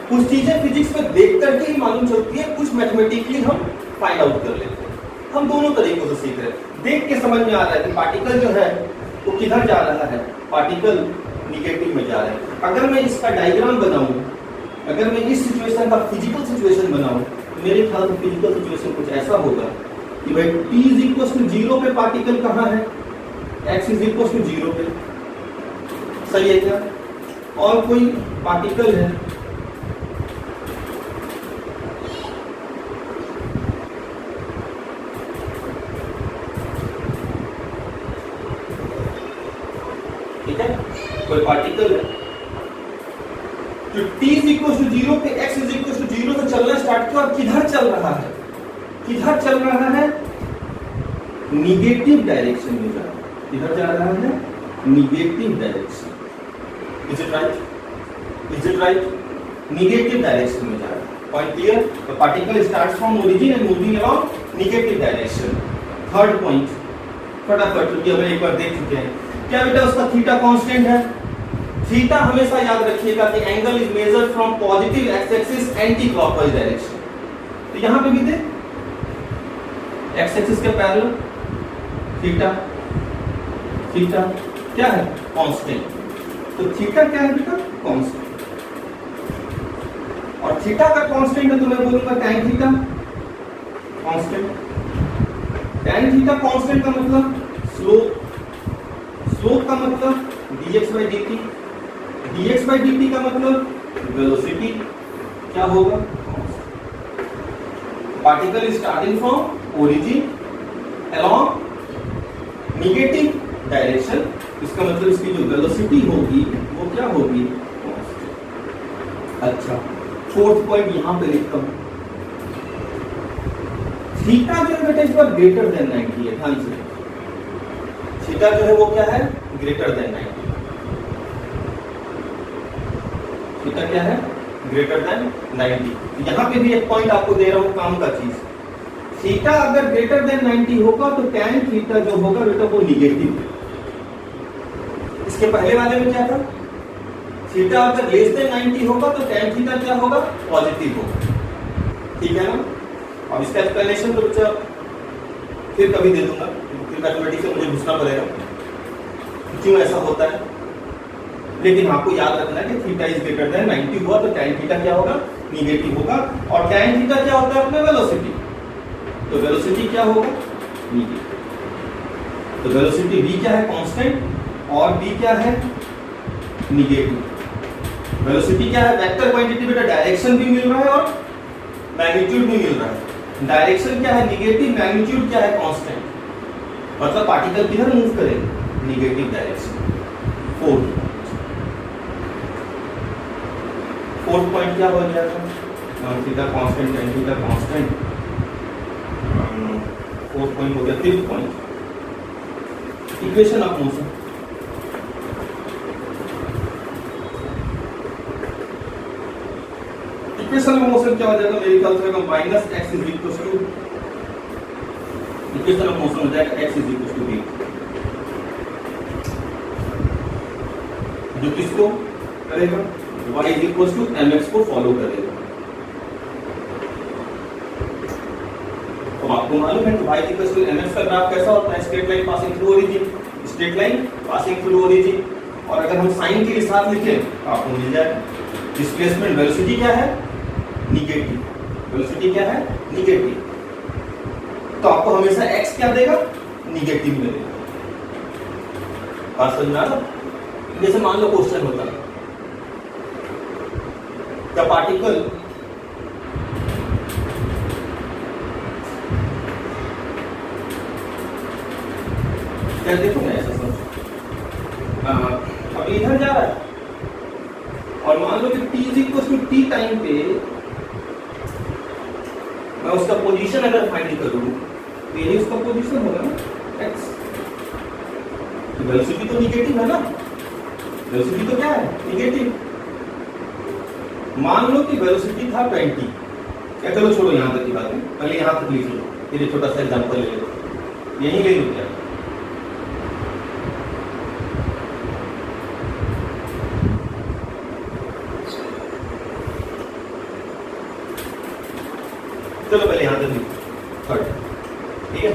कुछ चीजें फिजिक्स में देख करके ही मालूम चलती है, कुछ मैथमेटिकली हम फाइंड आउट कर लेते हैं। हम दोनों तरीकों से सीख रहे हैं। देख के समझ में आ रहा है कि पार्टिकल जो है वो किधर जा रहा है, पार्टिकल निगेटिव में जा रहा है। अगर मैं इसका डायग्राम बनाऊं, अगर मैं इस सिचुएशन का फिजिकल सिचुएशन बनाऊं, मेरे ख्याल में फिजिकल सिचुएशन कुछ ऐसा होगा कि भाई t इज इक्वल टू 0 पे पार्टिकल कहाँ है, x इज इक्वल टू 0 पे, सही है क्या? और कोई पार्टिकल है ठीक है, कोई पार्टिकल है जो t इज इक्वल टू 0 पे x इज इक्वल टू 0 से चलना स्टार्ट किया और किधर चल रहा है, किधर चल रहा है, निगेटिव डायरेक्शन में जा रहा है। किधर जा रहा है, negative direction. Is it right, is it right? Negative direction में जा रहा है। Point clear? The particle starts from origin and moving along negative direction. Third point फटाफट, क्योंकि हम एक बार देख चुके हैं। क्या बेटा उसका थीटा कांस्टेंट है? थीटा हमेशा याद रखिएगा कि angle is measured from positive x axis anti clockwise direction. तो यहां पे भी दे एक्स एक्सिस के पैरेलल थीटा, थीटा क्या है, कांस्टेंट। तो थीटा क्या है बेटा, कांस्टेंट। और थीटा का कांस्टेंट है तो मैं बोलूंगा tan theta constant. tan theta constant का मतलब स्लोप, स्लोप का मतलब dx/dt, dx/dt का मतलब वेलोसिटी क्या होगा, particle is starting from origin along negative direction. इसका मतलब इसकी जो वेलोसिटी होगी वो क्या होगी, अच्छा फोर्थ पॉइंट यहां पे लिखता हूं, थीटा जो है बेटा इस बार ग्रेटर देन 90 है। ध्यान से, थीटा जो है वो क्या है, ग्रेटर देन 90। थीटा क्या है, ग्रेटर देन 90। यहां पे भी एक पॉइंट आपको दे रहा हूं काम का चीज, थीटा अगर ग्रेटर देन 90 होगा तो tan थीटा जो होगा बेटा वो निगेटिव है। इसके पहले वाले में क्या था, थीटा अगर लेस देन 90 होगा तो tan थीटा क्या होगा, पॉजिटिव होगा। ठीक है ना? अब इसका एक्सप्लेनेशन तो बच्चा फिर कभी दे दूंगा, फिर मैथमेटिक्स में मुझे घुसना पड़ेगा क्यों ऐसा होता है। लेकिन आपको याद रखना है कि थीटा इज ग्रेटर देन 90 हुआ तो tan थीटा क्या होगा, निगेटिव होगा। और tan थीटा क्या होता है अपने, वेलोसिटी। तो वेलोसिटी क्या होगा, निगेटिव। तो वेलोसिटी v क्या है, कांस्टेंट, और v क्या है, निगेटिव। वेलोसिटी क्या है, वेक्टर क्वांटिटी, बेटा डायरेक्शन भी मिल रहा है और मैग्नीट्यूड भी मिल रहा है। डायरेक्शन क्या है, निगेटिव, मैग्नीट्यूड क्या है, कांस्टेंट। मतलब पार्टिकल किधर मूव करेगा, निगेटिव डायरेक्शन। फोर्थ पॉइंट क्या हो गया था, theta constant, tan theta constant. Fourth point हो गया। Fifth point, equation of motion. Equation of motion क्या हो जाएगा, मेरे ख्याल से minus x is equal to, equation of motion हो जाएगा x is equal to v, जो किसको करेगा, y is equal to mx को फॉलो करेगा। तो आपको मालूम है कि y इक्वल टू mx का ग्राफ कैसा होता है, straight line passing through origin, straight line passing through origin. और अगर हम साइन के साथ लिखें तो आपको मिल जाएगा डिस्प्लेसमेंट वेलोसिटी क्या है, निगेटिव। वेलोसिटी क्या है, निगेटिव। तो आपको हमेशा x क्या देगा, निगेटिव मिलेगा। बात समझ में आ रहा? जैसे मान लो क्वेश्चन होता है, द पार्टिकल क्या, देखो मैं ऐसा समझ, अब इधर जा रहा है और मान लो कि t is equal to t time पे मैं उसका पोजीशन अगर फाइंड करूं तो ये उसका पोजीशन होगा ना x। वेलोसिटी तो निगेटिव है ना, वेलोसिटी तो क्या है, निगेटिव। मान लो कि वेलोसिटी था 20, क्या चलो छोड़ो यहाँ तक की बात है, पहले यहाँ तक लिख लो, फिर छोटा सा एग्जांपल ले लो, यही ले लो क्या, चलो पहले यहाँ तक लिखो 30, ठीक है।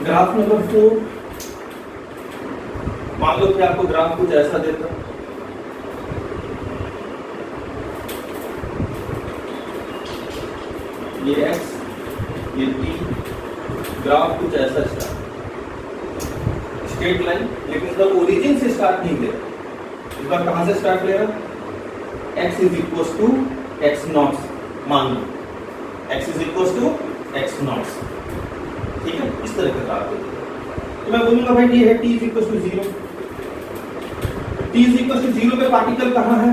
ग्राफ नंबर 4, मान लो कि आपको ग्राफ कुछ ऐसा देता, ये x ये t, ग्राफ कुछ ऐसा स्ट्रेट लाइन, लेकिन इसका ओरिजिन से स्टार्ट नहीं ले रहा, इस बार कहां से स्टार्ट ले रहा, x is equal to x nought, मान लो x is equal to x nought, ठीक है, इस तरह का ग्राफ है। तो मैं बोलूंगा भाई ये है t is equal to 0, t is equal to 0 पे पार्टिकल कहां है,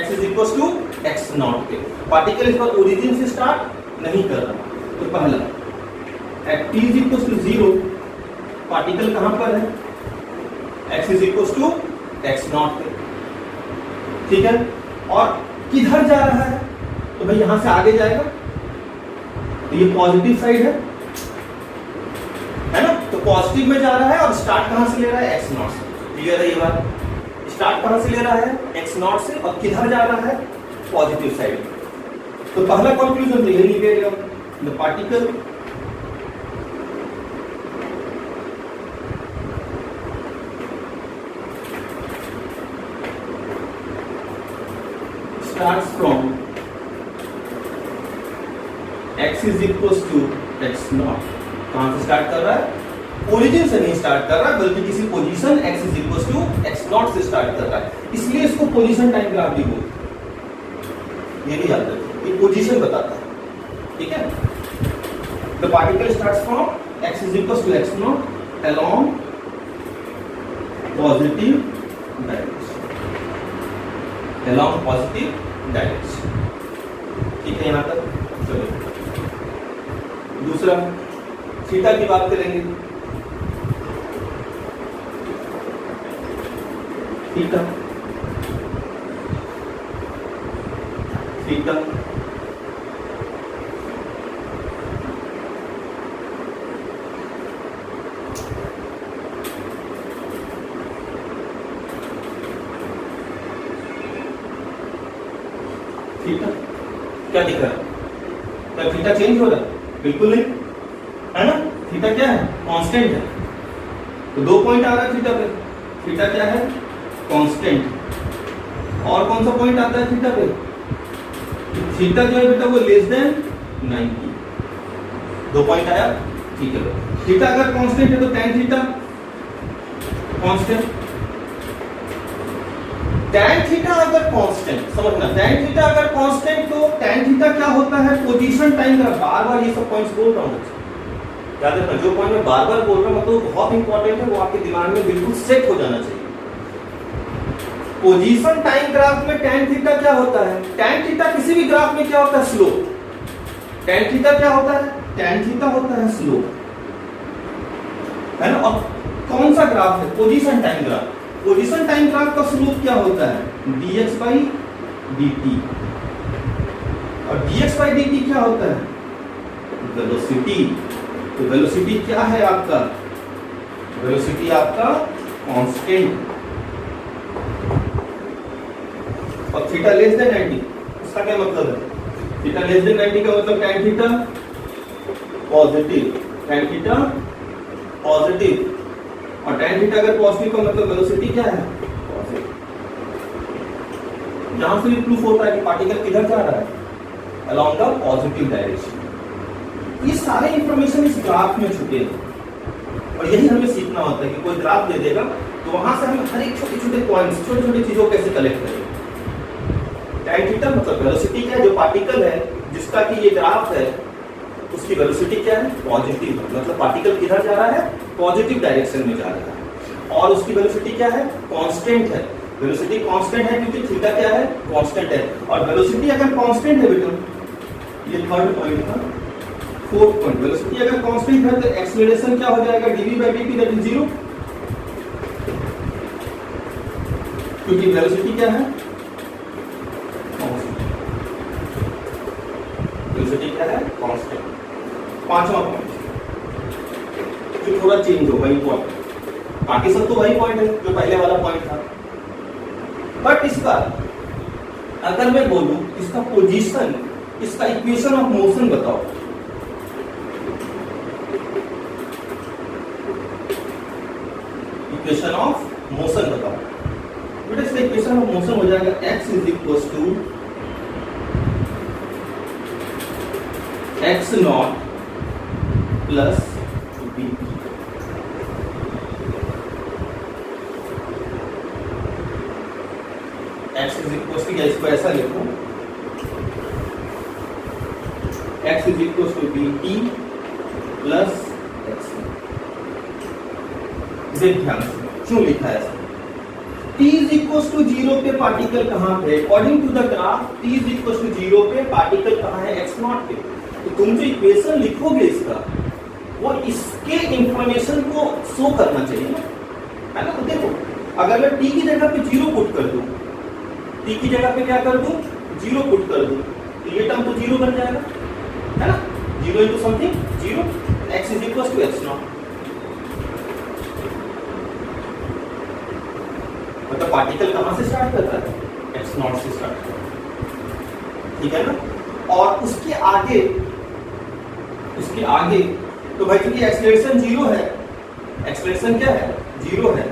x is equal to x nought पे, पार्टिकल इस पर ओरिजिन से स्टार्ट नहीं कर रहा। तो पहला at t is equal to 0 particle कहां पर है, x is equal to x nought पे, ठीक है, और किधर जा रहा है, तो भाई यहां से आगे जाएगा, तो ये पॉजिटिव साइड है ना, तो पॉजिटिव में जा रहा है, और स्टार्ट कहां से ले रहा है, एक्स नॉट से, क्लियर है ये बात, स्टार्ट कहां से ले रहा है, एक्स नॉट से, और किधर जा रहा है, पॉजिटिव साइड। तो पहला कंक्लूजन तो यही निकलेगा, the particle starts from x is equals to x not, कहां से स्टार्ट कर रहा है, ओरिजिन से नहीं स्टार्ट कर रहा है, बल्कि किसी position x is equals to x nought से स्टार्ट कर रहा है, इसलिए इसको पोजीशन टाइम ग्राफ भी बोलते हैं, ये भी याद रखिए, ये पोजीशन बताता है, ठीक है। The particle starts from x is equals to x not along positive direction, along positive direction, ठीक है, यहां तक चलो। दूसरा थीटा की बात करेंगे, थीटा थीटा थीटा क्या दिख रहा है, क्या थीटा चेंज हो रहा है, बिल्कुल नहीं है ना, थीटा क्या है, कांस्टेंट है, तो 2 पॉइंट आ रहा है थीटा पे, थीटा क्या है, कांस्टेंट, और कौन सा पॉइंट आता है थीटा पे, थीटा जो है बेटा वो लेस देन 90, 2 पॉइंट आया, ठीक है। थीटा अगर कांस्टेंट है तो tan theta constant, tan theta अगर कांस्टेंट, समझना, tan थीटा अगर कांस्टेंट तो tan थीटा क्या होता है, पोजीशन टाइम का, बार-बार ये सब पॉइंट्स बोल रहा हूं, याद रखना, जो पॉइंट मैं बार-बार बोल रहा हूं मतलब बहुत इंपॉर्टेंट है, वो आपके दिमाग में बिल्कुल सेट हो जाना चाहिए। पोजीशन टाइम ग्राफ में tan थीटा क्या होता है, tan थीटा किसी भी ग्राफ में क्या होता है, स्लोप, tan थीटा क्या होता है, tan थीटा होता है स्लोप, है ना, और कौन सा ग्राफ है, position time graph, position time graph का स्लोप क्या होता है, dx by dt, और dx by dt क्या होता है, वेलोसिटी, तो वेलोसिटी क्या है आपका, वेलोसिटी आपका कांस्टेंट, और थीटा लेस देन 90, इसका क्या मतलब है, थीटा लेस देन 90 का मतलब tan theta positive, tan theta positive, और tan थीटा अगर पॉजिटिव का मतलब वेलोसिटी क्या है, पॉजिटिव। यहां से भी प्रूफ होता है कि पार्टिकल किधर जा रहा है, अलोंग द पॉजिटिव डायरेक्शन। ये सारे इंफॉर्मेशन इस ग्राफ में छुपे हैं, और यही हमें सीखना होता है कि कोई ग्राफ दे देगा तो वहां से हमें हर एक छोटे-छोटे पॉइंट्स, छोटी-छोटी चीजों को कैसे कलेक्ट करें। tan थीटा मतलब वेलोसिटी क्या है, जो पार्टिकल है जिसका कि ये ग्राफ है उसकी वेलोसिटी क्या है, पॉजिटिव, मतलब पार्टिकल किधर जा रहा है, पॉजिटिव डायरेक्शन में जा रहा है, और उसकी वेलोसिटी क्या है, कांस्टेंट है, वेलोसिटी कांस्टेंट है क्योंकि थीटा क्या है, कांस्टेंट है। और वेलोसिटी अगर कांस्टेंट है बेटा, ये थर्ड पॉइंट था, फोर्थ पॉइंट, वेलोसिटी अगर कांस्टेंट है तो एक्सीलरेशन क्या हो जाएगा, dv/dt दैट इज 0, क्योंकि वेलोसिटी क्या है, वेलोसिटी क्या है, कांस्टेंट। पांचवा पॉइंट जो थोड़ा चेंज होगा इंपॉर्टेंट, बाकी सब तो वही पॉइंट है जो पहले वाला पॉइंट था, बट इसका अगर मैं बोलूं इसका पोजीशन, इसका इक्वेशन ऑफ मोशन बताओ, इक्वेशन ऑफ मोशन बताओ बेटा। इसका इक्वेशन ऑफ मोशन हो जाएगा x is equal to x nought plus b। x is equal to, या इसको ऐसा लिखो, x is equal to bt plus x। ध्यान से क्यों लिखा है ऐसा, t इज इक्वल टू 0 पे पार्टिकल कहां पे, according to the graph t is equal to 0 पे पार्टिकल कहां है, x नॉट पे। तो तुम जो इक्वेशन लिखोगे इसका, वो इसके इंफॉर्मेशन को शो करना चाहिए ना, है ना। तो देखो अगर मैं t की जगह पे 0 पुट कर दूं, t की जगह पे क्या कर दूं, 0 पुट कर दूं, तो ये टर्म तो 0 बन जाएगा, है ना। 0 into something 0, x is equal to x nought. मतलब पार्टिकल कहां से स्टार्ट करता है, x नॉट से स्टार्ट करता है, ठीक है ना। और उसके आगे तो भाई क्योंकि एक्सेलरेशन 0 है, एक्सेलरेशन क्या है, 0 है,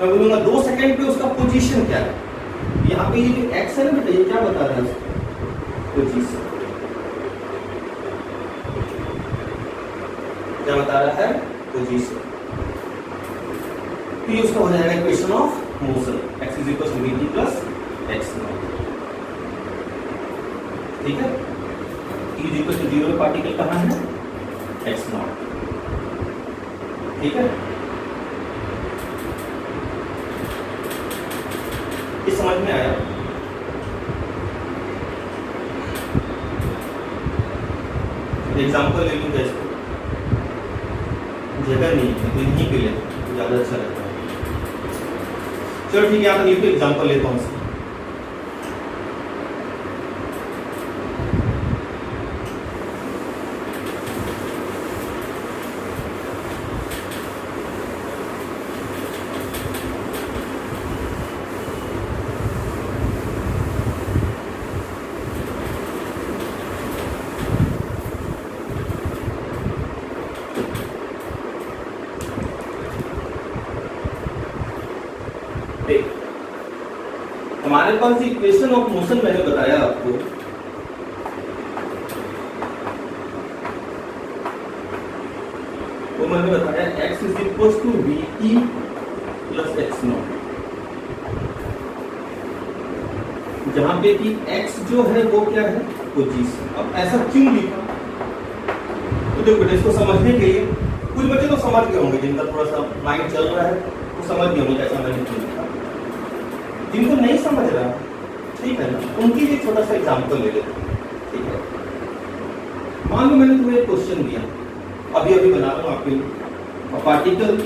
मैं बोलूंगा 2 सेकंड पे उसका पोजीशन क्या है। यहाँ पे ये जो x है ना बेटा, ये क्या बता रहा है, पोजीशन क्या बता रहा है, पोजीशन। तो ये उसका हो जाएगा equation of motion, x is equal to bt plus x nought, ठीक है। t इज इक्वल टू 0 पे पार्टिकल कहां है, x नॉट, ठीक है। ये समझ में आया। एग्जाम्पल ले लूंगा इसको, जगह नहीं है तो यहीं पे ले ज्यादा अच्छा लगता है। चलो ठीक है, यहाँ पर एग्जाम्पल लेता हूँ। हमारे पास इक्वेशन ऑफ मोशन मैंने बताया आपको, तो मैंने बताया x is equal to vt plus x nought, जहां पे कि x जो है वो क्या है, पोजीशन। अब ऐसा क्यों लिखा, तो देखो बेटा इसको समझने के लिए कुछ बच्चे तो समझ गए होंगे, जिनका थोड़ा सा माइंड चल रहा है वो समझ गए होंगे ऐसा मैंने क्यों लिखा। जिनको नहीं समझ रहा, ठीक है ना, उनके लिए छोटा सा एग्जांपल ले लेते हैं, ठीक है। मान लो मैंने तुम्हें एक क्वेश्चन दिया, अभी अभी बना रहा हूं आपके लिए, particle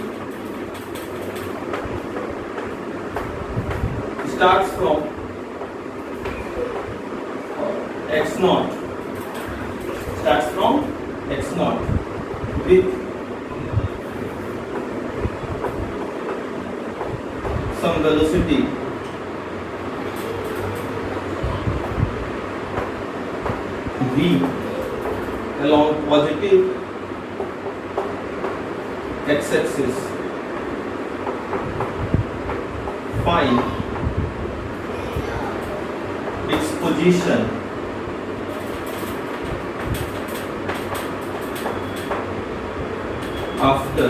starts from x not, starts from x not with some velocity v along positive x-axis, find its position after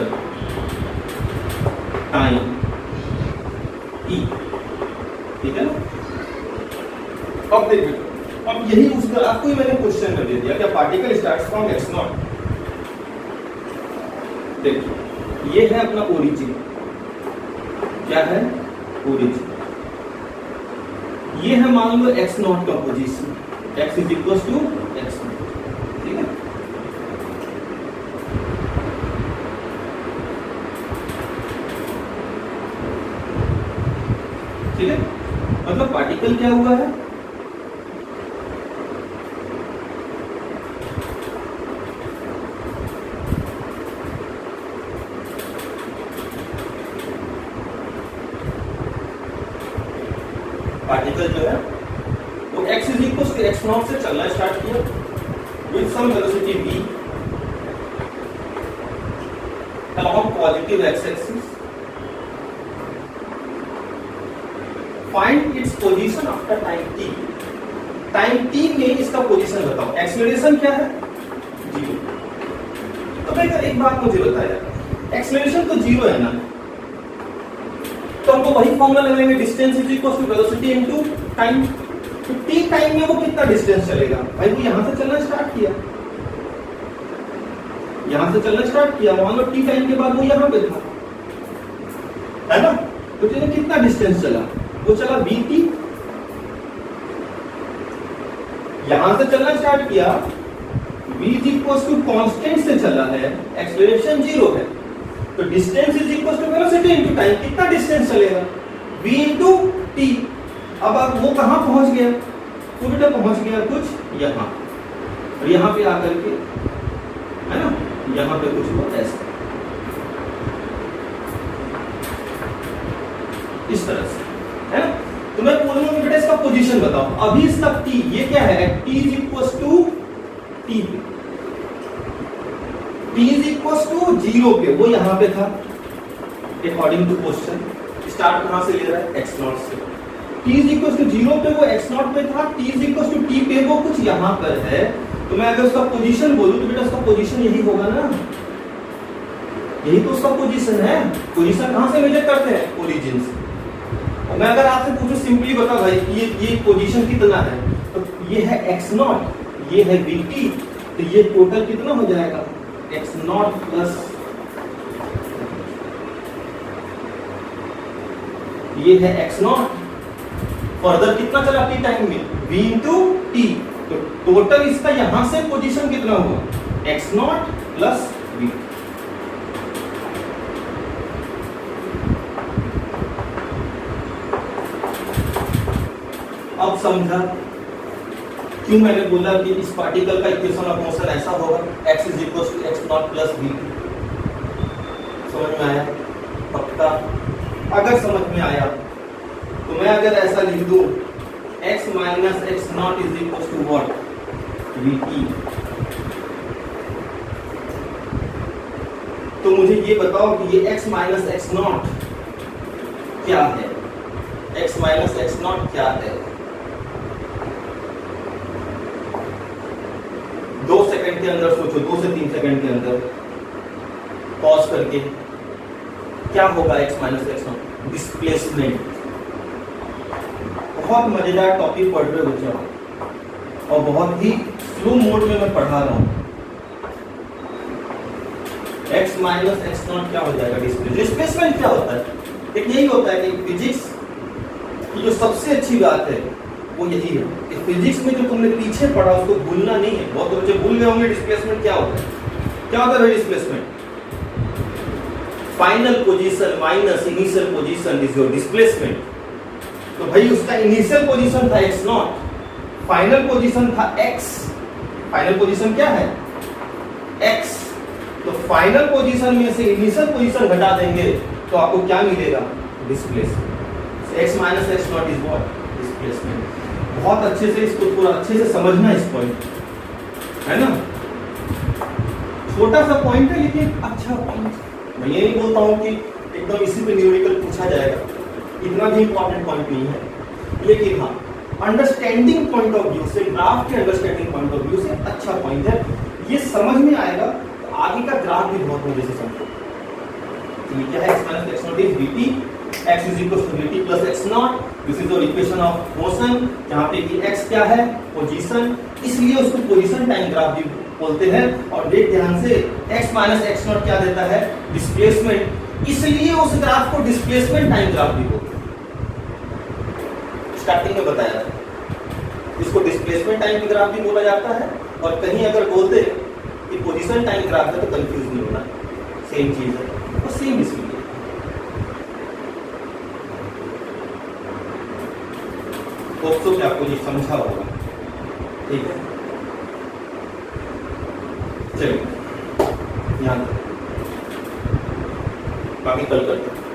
time e, ठीक है ना। अब देखिए, अब यही उस ग्राफ को ही मैंने क्वेश्चन में दे दिया, क्या particle starts from x not. देखिए ये है अपना ओरिजिन, क्या है, ओरिजिन, ये है मान लो x नॉट का position, x is equal to x nought, ठीक है। ठीक है, मतलब पार्टिकल क्या हुआ है, पार्टिकल जो है वो x is equal to x nought से चलना स्टार्ट किया with some velocity v along positive x axis, find its position after time t, time t में इसका पोजीशन बताओ, एक्सेलरेशन क्या है 0। तो भाई एक बात मुझे बताया, एक्सेलरेशन तो 0 है ना, तो हमको वही फॉर्मूला लगाएंगे, distance is equal to velocity into time. तो t टाइम में वो कितना डिस्टेंस चलेगा, भाई वो यहां से चलना स्टार्ट किया, यहां से चलना स्टार्ट किया, मान लो t टाइम के बाद वो यहां पे था, है ना, तो चलिए कितना डिस्टेंस चला, वो चला vt, यहां से चलना स्टार्ट किया, v is equal to constant से चला है, एक्सेलरेशन 0 है, तो distance is equal to velocity into time, कितना डिस्टेंस चलेगा v इनटू t। अब वो कहां पहुंच गया, वो बेटा पहुंच गया कुछ यहां, और यहां पे आकर के, है ना, यहां पे कुछ हुआ ऐसा, इस तरह से, है ना। तो मैं बोलूंगा कि बेटा इसका पोजीशन बताओ, अभी इसका t, ये क्या है, t is equal to t, t is equal to 0 पे, वो यहां पे था, अकॉर्डिंग टू क्वेश्चन, स्टार्ट कहां से ले रहा है, x नॉट से, t इज इक्वल टू 0 पे वो x नॉट पे था, t is equal to t पे वो कुछ यहां पर है, तो मैं अगर उसका पोजीशन बोलूं तो बेटा उसका पोजीशन यही होगा ना, यही तो उसका पोजीशन है। पोजीशन कहां से मेजर करते हैं, ओरिजिन से। और मैं अगर आपसे पूछूं सिंपली बता भाई ये पोजीशन कितना है, तो ये है x नॉट, ये है vt, तो ये टोटल कितना हो जाएगा, x नॉट प्लस ये है x नॉट, फर्दर कितना चला t टाइम में, v इंटू t, तो टोटल इसका यहां से पोजीशन कितना हुआ, x नॉट प्लस v। अब समझा क्यों मैंने बोला कि इस पार्टिकल का इक्वेशन ऑफ मोशन ऐसा होगा, x is equal to x nought plus v। समझ में आया, पक्का? अगर समझ में आया तो मैं अगर ऐसा लिख दूं x minus x nought is equal to what, vt, तो मुझे ये बताओ कि ये x माइनस एक्स नॉट क्या है, x माइनस एक्स नॉट क्या है। 2 सेकंड के अंदर सोचो, 2 से 3 सेकंड के अंदर पॉज करके, क्या होगा x minus x not, displacement. बहुत मजेदार टॉपिक पढ़ रहे हो बच्चों, और बहुत ही स्लो मोड में मैं पढ़ा रहा हूं। x माइनस एक्स नॉट क्या हो जाएगा, डिस्प्लेसमेंट क्या होता है, एक यही होता है कि फिजिक्स की जो सबसे अच्छी बात है वो यही है कि फिजिक्स में जो तुमने पीछे पढ़ा उसको भूलना नहीं है। बहुत बच्चे भूल गए होंगे डिस्प्लेसमेंट क्या होता है, क्या होता है displacement, final position minus initial position is your displacement. तो भाई उसका इनिशियल पोजीशन था x नॉट, फाइनल पोजीशन था x, फाइनल पोजीशन क्या है x, तो फाइनल पोजीशन में से इनिशियल पोजीशन घटा देंगे तो आपको क्या मिलेगा, displacement. x minus x nought is what, displacement. बहुत अच्छे से इसको थोड़ा अच्छे से समझना इस पॉइंट, है ना, छोटा सा पॉइंट है लेकिन अच्छा पॉइंट। मैं ये नहीं बोलता हूँ कि एकदम इसी पे न्यूमेरिकल पूछा जाएगा, इतना भी इंपॉर्टेंट पॉइंट नहीं है, लेकिन हाँ अंडरस्टैंडिंग पॉइंट ऑफ व्यू से, ग्राफ के अंडरस्टैंडिंग पॉइंट ऑफ व्यू से अच्छा पॉइंट है। ये समझ में आएगा तो आगे का ग्राफ भी बहुत मजे से समझो। ये क्या है, x minus x nought is vt, x is equal to vt plus x nought, this is your equation of motion, जहां पे कि x क्या है, पोजीशन, इसलिए उसको पोजीशन टाइम ग्राफ भी बोलते हैं। और देख ध्यान से, x माइनस एक्स नॉट क्या देता है, डिस्प्लेसमेंट, इसलिए उस ग्राफ को डिस्प्लेसमेंट टाइम ग्राफ भी बोलते हैं। स्टार्टिंग में बताया था। इसको डिस्प्लेसमेंट टाइम ग्राफ भी बोला जाता है, और कहीं अगर बोलते कि पोजीशन टाइम ग्राफ है तो कंफ्यूज नहीं होना, सेम चीज है, और सेम इसमें दोस्तों कि आपको ये समझा होगा। ठीक है, चलिए यहाँ बाकी कल करते हैं।